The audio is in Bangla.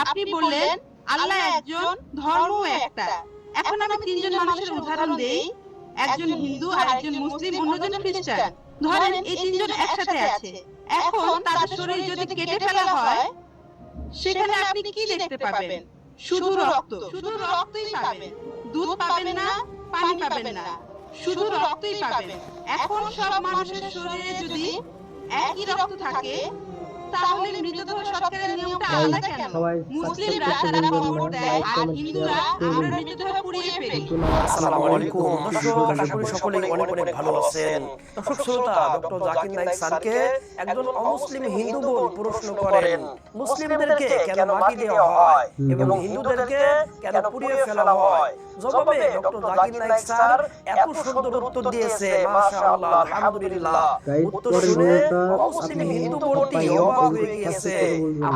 আপনি বললেন আল্লাহ একজন, ধর্ম একটা। এখন আমি তিনজন মানুষের উদাহরণ দেই। একজন হিন্দু, আরেকজন মুসলিম, অন্যজন খ্রিস্টান। ধরেন এই তিনজন একসাথে আছে। এখন তাদের শরীর যদি কেটে ফেলা হয়, সেখানে আপনি কি দেখতে পাবেন? শুধু রক্ত। শুধু রক্তই পাবেন। দুধ পাবেন না, পানি পাবেন না। শুধু রক্তই পাবেন। এখন সব মানুষের শরীরে যদি একই রক্ত থাকে, তাহলে মৃতদেহ সৎকারের নিয়মটা আলাদা কেন? মুসলিমরা তারা কবর দেয় আর হিন্দুরা আমরা মৃতদেহ পুড়িয়ে ফেলি। আসসালামু আলাইকুম দর্শক, আশা করি সকলেই অনেক অনেক ভালো আছেন। দর্শক শ্রোতা, ডক্টর জাকির নায়েক স্যারকে একজন অমুসলিম হিন্দু বোন প্রশ্ন করেন, মুসলিমদেরকে কেন মাটি দেওয়া হয় এবং হিন্দুদেরকে কেন পুড়িয়ে ফেলা হয়? জবাবে ডক্টর জাকির নায়েক স্যার এত সুন্দর উত্তর দিয়েছে, মাশাআল্লাহ, আলহামদুলিল্লাহ। উত্তর শুনে অমুসলিম হিন্দু বোনটি অবাক হয়ে গিয়েছে।